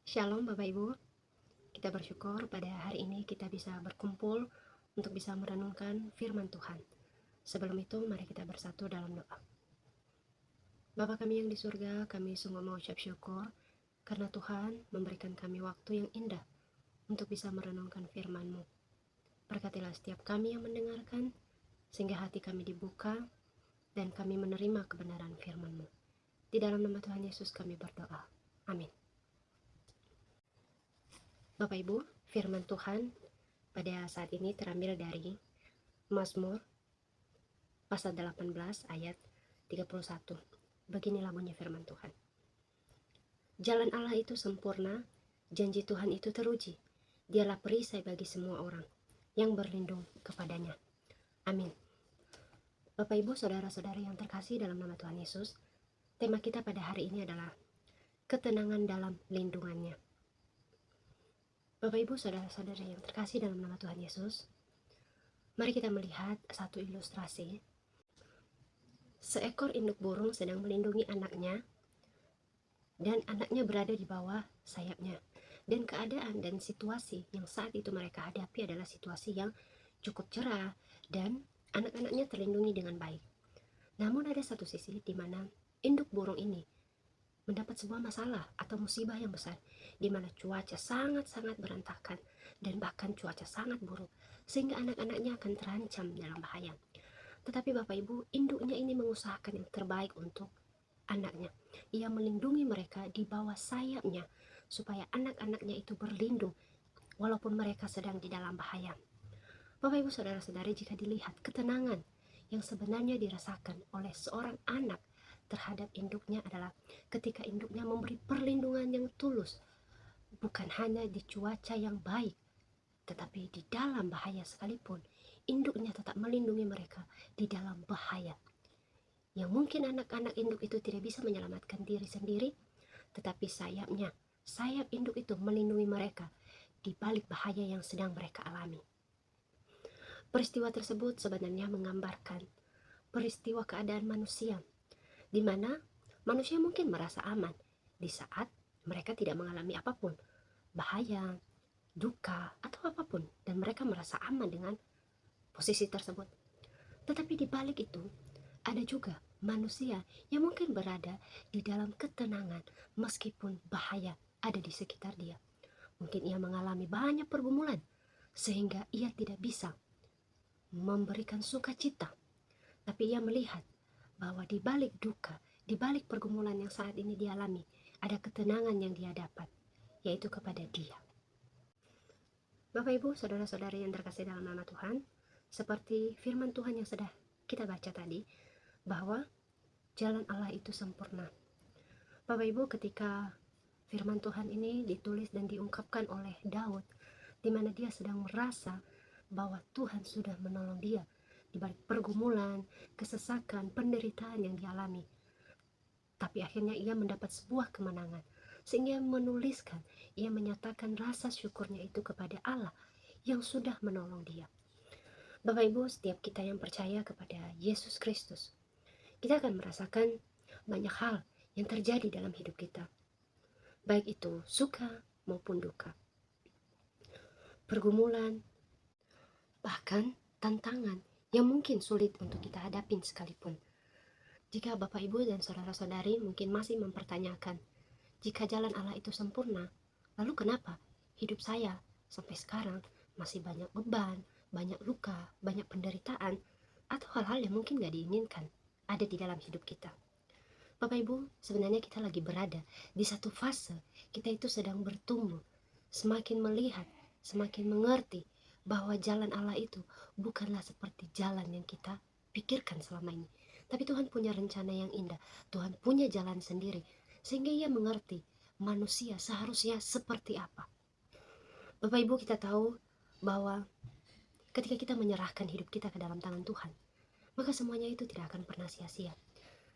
Shalom Bapak Ibu, kita bersyukur pada hari ini kita bisa berkumpul untuk bisa merenungkan firman Tuhan. Sebelum itu mari kita bersatu dalam doa. Bapa kami yang di surga, kami sungguh mengucap syukur karena Tuhan memberikan kami waktu yang indah untuk bisa merenungkan firman-Mu. Berkatilah setiap kami yang mendengarkan, sehingga hati kami dibuka dan kami menerima kebenaran firman-Mu. Di dalam nama Tuhan Yesus kami berdoa. Amin. Bapak Ibu, firman Tuhan pada saat ini terambil dari Mazmur pasal 18 ayat 31. Beginilah bunyi firman Tuhan. Jalan Allah itu sempurna, janji Tuhan itu teruji. Dialah perisai bagi semua orang yang berlindung kepadanya. Amin. Bapak Ibu, saudara-saudari yang terkasih dalam nama Tuhan Yesus, tema kita pada hari ini adalah ketenangan dalam lindungannya. Bapak Ibu, saudara-saudari yang terkasih dalam nama Tuhan Yesus, mari kita melihat satu ilustrasi. Seekor induk burung sedang melindungi anaknya, dan anaknya berada di bawah sayapnya. Dan keadaan dan situasi yang saat itu mereka hadapi adalah situasi yang cukup cerah, dan anak-anaknya terlindungi dengan baik. Namun ada satu sisi di mana induk burung ini mendapat sebuah masalah atau musibah yang besar, di mana cuaca sangat-sangat berantakan dan bahkan cuaca sangat buruk, sehingga anak-anaknya akan terancam dalam bahaya. Tetapi Bapak Ibu, induknya ini mengusahakan yang terbaik untuk anaknya. Ia melindungi mereka di bawah sayapnya, supaya anak-anaknya itu berlindung walaupun mereka sedang di dalam bahaya. Bapak Ibu, saudara-saudari, jika dilihat ketenangan yang sebenarnya dirasakan oleh seorang anak terhadap induknya adalah ketika induknya memberi perlindungan yang tulus, bukan hanya di cuaca yang baik, tetapi di dalam bahaya sekalipun, induknya tetap melindungi mereka di dalam bahaya. Yang mungkin anak-anak induk itu tidak bisa menyelamatkan diri sendiri, tetapi sayap induk itu melindungi mereka di balik bahaya yang sedang mereka alami. Peristiwa tersebut sebenarnya menggambarkan peristiwa keadaan manusia, di mana manusia mungkin merasa aman di saat mereka tidak mengalami apapun, bahaya, duka, atau apapun, dan mereka merasa aman dengan posisi tersebut. Tetapi di balik itu, ada juga manusia yang mungkin berada di dalam ketenangan meskipun bahaya ada di sekitar dia. Mungkin ia mengalami banyak pergumulan sehingga ia tidak bisa memberikan sukacita, tapi ia melihat bahwa di balik duka, di balik pergumulan yang saat ini dialami, ada ketenangan yang dia dapat, yaitu kepada Dia. Bapak Ibu, saudara-saudari yang terkasih dalam nama Tuhan, seperti firman Tuhan yang sudah kita baca tadi, bahwa jalan Allah itu sempurna. Bapak Ibu, ketika firman Tuhan ini ditulis dan diungkapkan oleh Daud, di mana dia sedang merasa bahwa Tuhan sudah menolong dia di balik pergumulan, kesesakan, penderitaan yang dialami. Tapi akhirnya ia mendapat sebuah kemenangan, sehingga menuliskan, ia menyatakan rasa syukurnya itu kepada Allah yang sudah menolong dia. Bapak Ibu, setiap kita yang percaya kepada Yesus Kristus, kita akan merasakan banyak hal yang terjadi dalam hidup kita, baik itu suka maupun duka, pergumulan, bahkan tantangan yang mungkin sulit untuk kita hadapin sekalipun. Jika Bapak Ibu dan saudara-saudari mungkin masih mempertanyakan, jika jalan Allah itu sempurna, lalu kenapa hidup saya sampai sekarang masih banyak beban, banyak luka, banyak penderitaan, atau hal-hal yang mungkin gak diinginkan ada di dalam hidup kita? Bapak Ibu, sebenarnya kita lagi berada di satu fase, kita itu sedang bertumbuh, semakin melihat, semakin mengerti bahwa jalan Allah itu bukanlah seperti jalan yang kita pikirkan selama ini. Tapi Tuhan punya rencana yang indah, Tuhan punya jalan sendiri, sehingga ia mengerti manusia seharusnya seperti apa. Bapak Ibu, kita tahu bahwa ketika kita menyerahkan hidup kita ke dalam tangan Tuhan, maka semuanya itu tidak akan pernah sia-sia.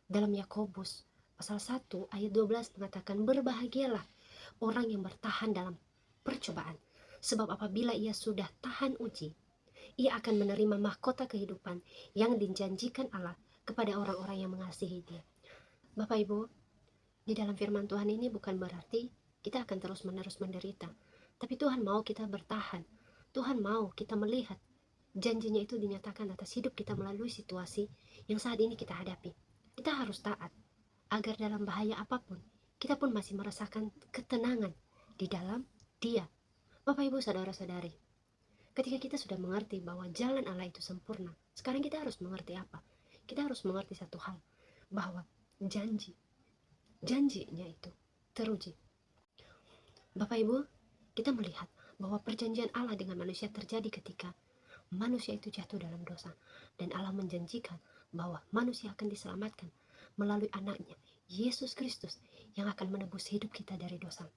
Dalam Yakobus pasal 1 ayat 12 mengatakan, berbahagialah orang yang bertahan dalam percobaan, sebab apabila ia sudah tahan uji, ia akan menerima mahkota kehidupan yang dijanjikan Allah kepada orang-orang yang mengasihi Dia. Bapak Ibu, di dalam firman Tuhan ini bukan berarti kita akan terus-menerus menderita. Tapi Tuhan mau kita bertahan. Tuhan mau kita melihat janjinya itu dinyatakan atas hidup kita melalui situasi yang saat ini kita hadapi. Kita harus taat agar dalam bahaya apapun kita pun masih merasakan ketenangan di dalam Dia. Bapak Ibu saudara-saudari, ketika kita sudah mengerti bahwa jalan Allah itu sempurna, sekarang kita harus mengerti apa? Kita harus mengerti satu hal, bahwa janjinya itu teruji. Bapak Ibu, kita melihat bahwa perjanjian Allah dengan manusia terjadi ketika manusia itu jatuh dalam dosa, dan Allah menjanjikan bahwa manusia akan diselamatkan melalui anaknya, Yesus Kristus, yang akan menebus hidup kita dari dosa.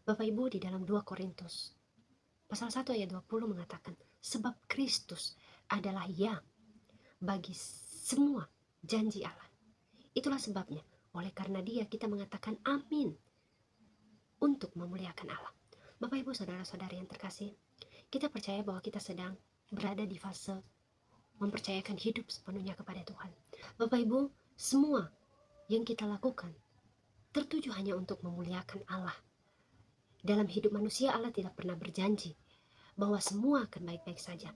Bapak Ibu, di dalam 2 Korintus pasal 1 ayat 20 mengatakan, sebab Kristus adalah ya bagi semua janji Allah. Itulah sebabnya, oleh karena Dia kita mengatakan amin untuk memuliakan Allah. Bapak Ibu saudara-saudari yang terkasih, kita percaya bahwa kita sedang berada di fase mempercayakan hidup sepenuhnya kepada Tuhan. Bapak Ibu, semua yang kita lakukan tertuju hanya untuk memuliakan Allah. Dalam hidup manusia, Allah tidak pernah berjanji bahwa semua akan baik-baik saja.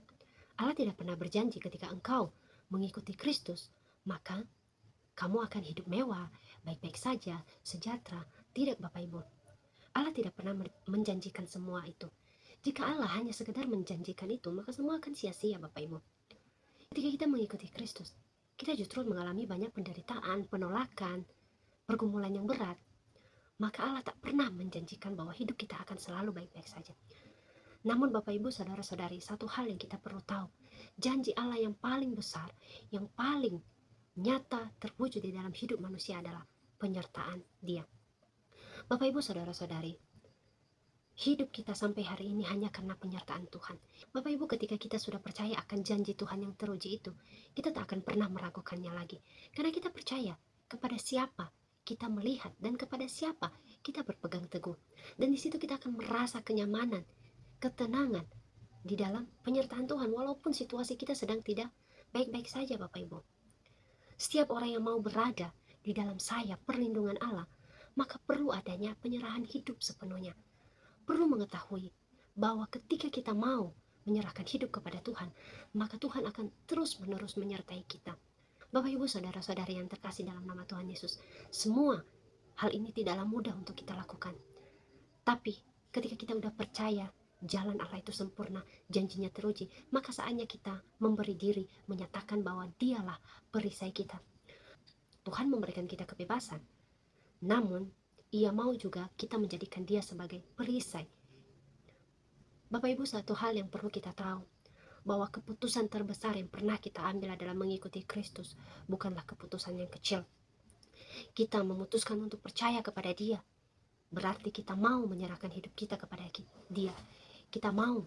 Allah tidak pernah berjanji ketika engkau mengikuti Kristus, maka kamu akan hidup mewah, baik-baik saja, sejahtera. Tidak, Bapak Ibu. Allah tidak pernah menjanjikan semua itu. Jika Allah hanya sekedar menjanjikan itu, maka semua akan sia-sia, Bapak Ibu. Ketika kita mengikuti Kristus, kita justru mengalami banyak penderitaan, penolakan, pergumulan yang berat. Maka Allah tak pernah menjanjikan bahwa hidup kita akan selalu baik-baik saja. Namun Bapak Ibu saudara-saudari, satu hal yang kita perlu tahu, janji Allah yang paling besar, yang paling nyata terwujud di dalam hidup manusia adalah penyertaan Dia. Bapak Ibu saudara-saudari, hidup kita sampai hari ini hanya karena penyertaan Tuhan. Bapak Ibu, ketika kita sudah percaya akan janji Tuhan yang teruji itu, kita tak akan pernah meragukannya lagi. Karena kita percaya kepada siapa kita melihat dan kepada siapa kita berpegang teguh. Dan di situ kita akan merasa kenyamanan, ketenangan di dalam penyertaan Tuhan, walaupun situasi kita sedang tidak baik-baik saja, Bapak Ibu. Setiap orang yang mau berada di dalam sayap perlindungan Allah, maka perlu adanya penyerahan hidup sepenuhnya. Perlu mengetahui bahwa ketika kita mau menyerahkan hidup kepada Tuhan, maka Tuhan akan terus-menerus menyertai kita. Bapak Ibu saudara-saudari yang terkasih dalam nama Tuhan Yesus, semua hal ini tidaklah mudah untuk kita lakukan. Tapi ketika kita udah percaya jalan Allah itu sempurna, janjinya teruji, maka saatnya kita memberi diri, menyatakan bahwa Dialah perisai kita. Tuhan memberikan kita kebebasan, namun Ia mau juga kita menjadikan Dia sebagai perisai. Bapak Ibu, satu hal yang perlu kita tahu, bahwa keputusan terbesar yang pernah kita ambil adalah mengikuti Kristus, bukanlah keputusan yang kecil. Kita memutuskan untuk percaya kepada Dia, berarti kita mau menyerahkan hidup kita kepada Dia. Kita mau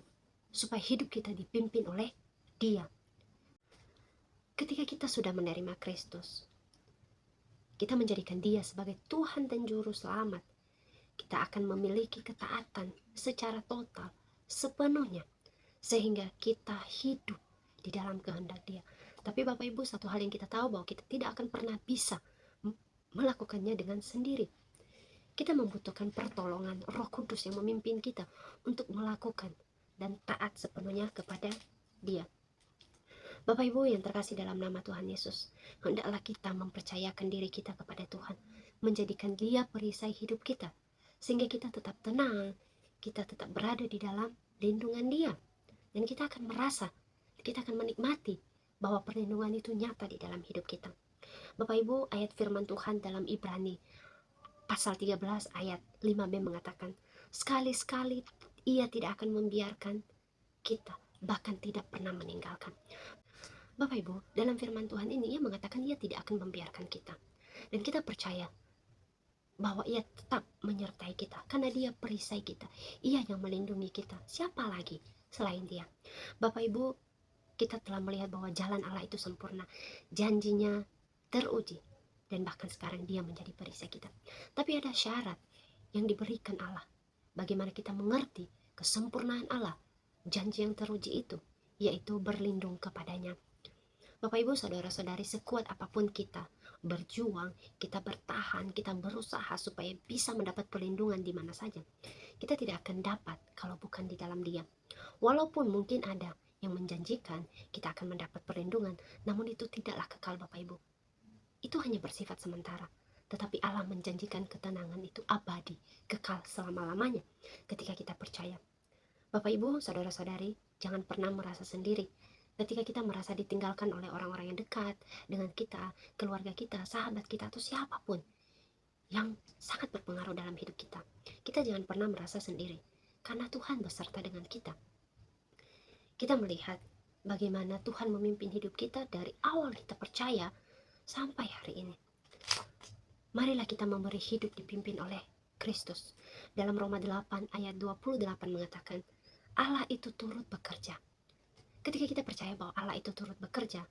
supaya hidup kita dipimpin oleh Dia. Ketika kita sudah menerima Kristus, kita menjadikan Dia sebagai Tuhan dan Juru Selamat, kita akan memiliki ketaatan secara total, sepenuhnya, sehingga kita hidup di dalam kehendak Dia. Tapi Bapak Ibu, satu hal yang kita tahu, bahwa kita tidak akan pernah bisa melakukannya dengan sendiri. Kita membutuhkan pertolongan Roh Kudus yang memimpin kita untuk melakukan dan taat sepenuhnya kepada Dia. Bapak Ibu yang terkasih dalam nama Tuhan Yesus, hendaklah kita mempercayakan diri kita kepada Tuhan, menjadikan Dia perisai hidup kita, sehingga kita tetap tenang, kita tetap berada di dalam lindungan Dia, dan kita akan merasa, kita akan menikmati bahwa perlindungan itu nyata di dalam hidup kita. Bapak Ibu, ayat firman Tuhan dalam Ibrani pasal 13 ayat 5b mengatakan, sekali-sekali Ia tidak akan membiarkan kita, bahkan tidak pernah meninggalkan. Bapak Ibu, dalam firman Tuhan ini Ia mengatakan Ia tidak akan membiarkan kita, dan kita percaya bahwa Ia tetap menyertai kita, karena Dia perisai kita, Ia yang melindungi kita. Siapa lagi selain Dia? Bapak Ibu, kita telah melihat bahwa jalan Allah itu sempurna, janjinya teruji, dan bahkan sekarang Dia menjadi perisai kita. Tapi ada syarat yang diberikan Allah, bagaimana kita mengerti kesempurnaan Allah, janji yang teruji itu, yaitu berlindung kepadanya. Bapak Ibu saudara-saudari, sekuat apapun kita, berjuang, kita bertahan, kita berusaha supaya bisa mendapat perlindungan di mana saja, kita tidak akan dapat kalau bukan di dalam Dia. Walaupun mungkin ada yang menjanjikan kita akan mendapat perlindungan, namun itu tidaklah kekal, Bapak Ibu. Itu hanya bersifat sementara. Tetapi Allah menjanjikan ketenangan itu abadi, kekal selama-lamanya ketika kita percaya. Bapak Ibu, saudara-saudari, jangan pernah merasa sendiri. Ketika kita merasa ditinggalkan oleh orang-orang yang dekat dengan kita, keluarga kita, sahabat kita, atau siapapun yang sangat berpengaruh dalam hidup kita, kita jangan pernah merasa sendiri, karena Tuhan beserta dengan kita. Kita melihat bagaimana Tuhan memimpin hidup kita dari awal kita percaya sampai hari ini. Marilah kita memberi hidup dipimpin oleh Kristus. Dalam Roma 8 ayat 28 mengatakan, Allah itu turut bekerja. Ketika kita percaya bahwa Allah itu turut bekerja,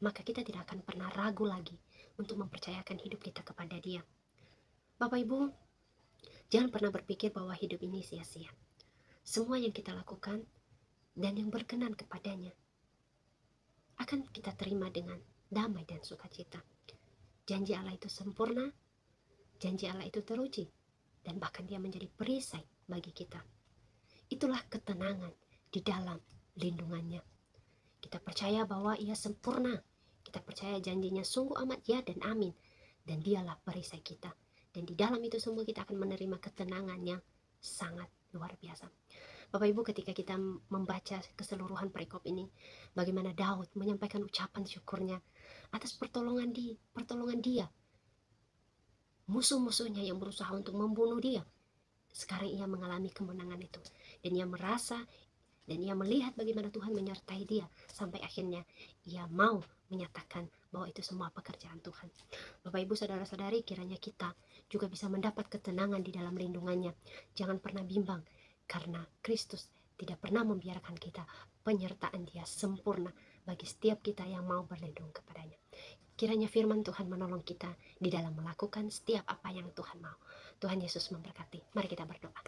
maka kita tidak akan pernah ragu lagi untuk mempercayakan hidup kita kepada Dia. Bapak Ibu, jangan pernah berpikir bahwa hidup ini sia-sia. Semua yang kita lakukan dan yang berkenan kepadanya akan kita terima dengan damai dan sukacita. Janji Allah itu sempurna, janji Allah itu teruji, dan bahkan Dia menjadi perisai bagi kita. Itulah ketenangan di dalam lindungannya. Kita percaya bahwa Ia sempurna. Kita percaya janjinya sungguh amat ya dan amin. Dan Dialah perisai kita. Dan di dalam itu semua kita akan menerima ketenangan yang sangat luar biasa. Bapak Ibu, ketika kita membaca keseluruhan perikop ini, bagaimana Daud menyampaikan ucapan syukurnya atas pertolongan Dia. Musuh-musuhnya yang berusaha untuk membunuh dia, sekarang ia mengalami kemenangan itu. Dan ia merasa dan ia melihat bagaimana Tuhan menyertai dia, sampai akhirnya ia mau menyatakan bahwa itu semua pekerjaan Tuhan. Bapak Ibu, saudara-saudari, kiranya kita juga bisa mendapat ketenangan di dalam lindungannya. Jangan pernah bimbang, karena Kristus tidak pernah membiarkan kita. Penyertaan Dia sempurna bagi setiap kita yang mau berlindung kepadanya. Kiranya firman Tuhan menolong kita di dalam melakukan setiap apa yang Tuhan mau. Tuhan Yesus memberkati. Mari kita berdoa.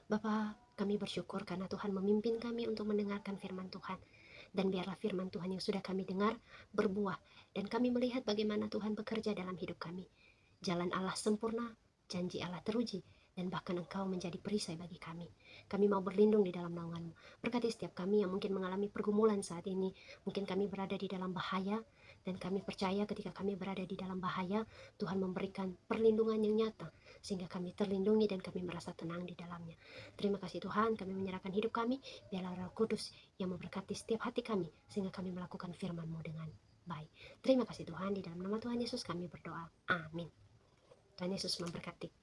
Bapa, kami bersyukur karena Tuhan memimpin kami untuk mendengarkan firman Tuhan. Dan biarlah firman Tuhan yang sudah kami dengar berbuah. Dan kami melihat bagaimana Tuhan bekerja dalam hidup kami. Jalan Allah sempurna, janji Allah teruji, dan bahkan Engkau menjadi perisai bagi kami. Kami mau berlindung di dalam naungan-Mu. Berkati setiap kami yang mungkin mengalami pergumulan saat ini. Mungkin kami berada di dalam bahaya, dan kami percaya ketika kami berada di dalam bahaya, Tuhan memberikan perlindungan yang nyata, sehingga kami terlindungi dan kami merasa tenang di dalamnya. Terima kasih Tuhan, kami menyerahkan hidup kami, biarlah Roh Kudus yang memberkati setiap hati kami, sehingga kami melakukan firman-Mu dengan baik. Terima kasih Tuhan, di dalam nama Tuhan Yesus kami berdoa. Amin. Tuhan Yesus memberkati.